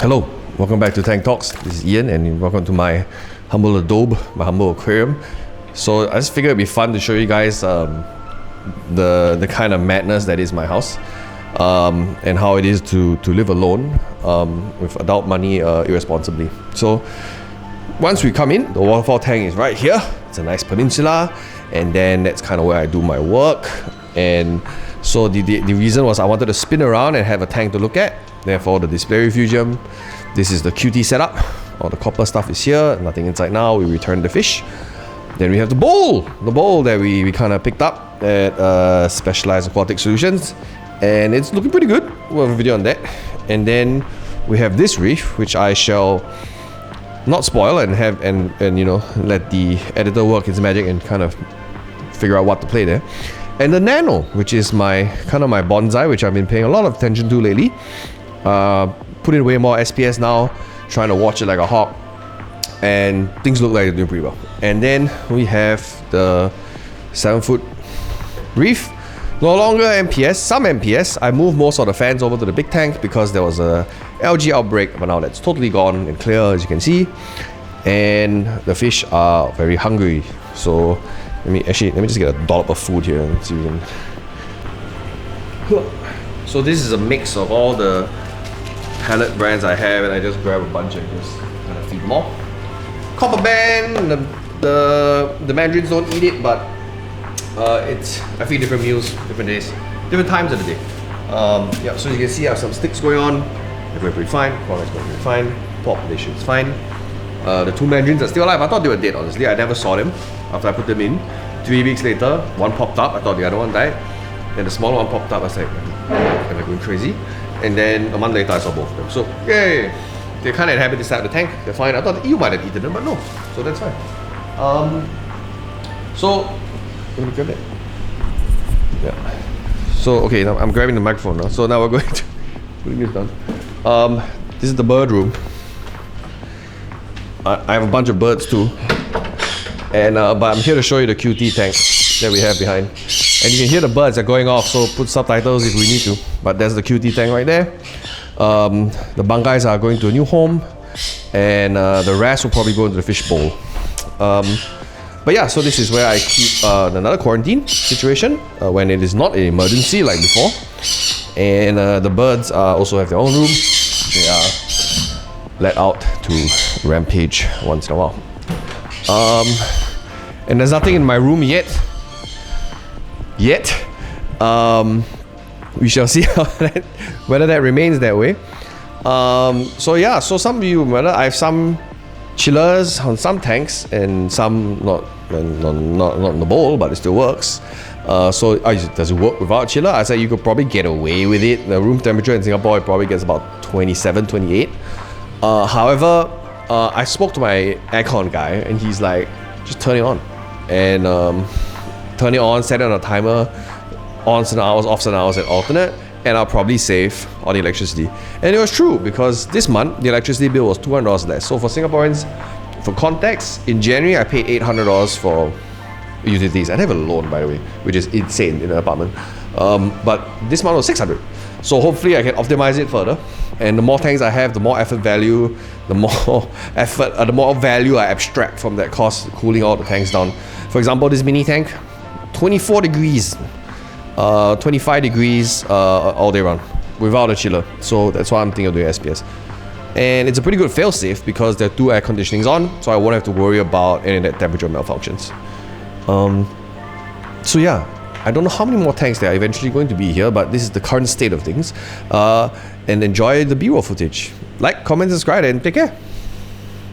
Hello, welcome back to Tank Talks. This is Ian and welcome to my humble adobe, my humble aquarium. So I just figured it'd be fun to show you guys the kind of madness that is my house and how it is to live alone with adult money irresponsibly. So once we come in, the waterfall tank is right here. It's a nice peninsula, and then that's kind of where I do my work. And so the reason was I wanted to spin around and have a tank to look at. Therefore, the display refugium. This is the QT setup. All the copper stuff is here. Nothing inside now. We return the fish. Then we have the bowl that we kind of picked up at Specialized Aquatic Solutions, and it's looking pretty good. We'll have a video on that. And then we have this reef, which I shall not spoil and have and you know, let the editor work his magic and kind of figure out what to play there. And the nano, which is my kind of my bonsai, which I've been paying a lot of attention to lately. Putting away more SPS now, trying to watch it like a hawk, and things look like they're doing pretty well. And then we have the 7-foot reef. No longer MPS, some MPS. I moved most of the fans over to the big tank because there was a algae outbreak, but now that's totally gone and clear, as you can see. And the fish are very hungry. So let me just get a dollop of food here and see if we can. So this is a mix of all the pellet brands I have, and I just grab a bunch and just kind of feed them all. Copper band, the mandarins don't eat it, but I feed different meals, different days, different times of the day. Yeah, so you can see I have some sticks going on. They're going pretty fine. Corn is going pretty fine. Population is fine. The two mandarins are still alive. I thought they were dead, honestly. I never saw them after I put them in. 3 weeks later, one popped up. I thought the other one died. Then the smaller one popped up. I was like, am I going crazy? And then a month later, I saw both of them. So, yay! They kind of inhabit this side of the tank. They're fine. I thought you might have eaten them, but no. So that's fine. So, let me grab it. Yeah. So, okay, now I'm grabbing the microphone now. So now we're going to putting this down. This is the bird room. I have a bunch of birds too. And but I'm here to show you the QT tank that we have behind. And you can hear the birds are going off, so put subtitles if we need to. But there's the QT tank right there. The bungais are going to a new home, and the rest will probably go into the fish bowl. But yeah, so this is where I keep another quarantine situation when it is not an emergency like before. And the birds also have their own room. They are let out to rampage once in a while. And there's nothing in my room yet. We shall see whether that remains that way. So yeah, so some of you remember I have some chillers on some tanks and some not in the bowl, but it still works. So does it work without a chiller? I said you could probably get away with it. The room temperature in Singapore, it probably gets about 27, 28. However, I spoke to my aircon guy and he's like, just turn it on. And turn it on, set it on a timer, on certain hours, off certain hours, and alternate, and I'll probably save on the electricity. And it was true, because this month, the electricity bill was $200 less. So for Singaporeans, for context, in January, I paid $800 for utilities. I have a loan, by the way, which is insane in an apartment. But this month was $600. So hopefully I can optimize it further. And the more tanks I have, the more effort value, the more value I abstract from that cost, cooling all the tanks down. For example, this mini tank, 24 degrees, 25 degrees all day round without a chiller. So that's why I'm thinking of doing SPS. And it's a pretty good fail-safe because there are 2 air conditionings on, so I won't have to worry about any of that temperature malfunctions. So yeah, I don't know how many more tanks there are eventually going to be here, but this is the current state of things. And enjoy the B-roll footage. Like, comment, subscribe, and take care.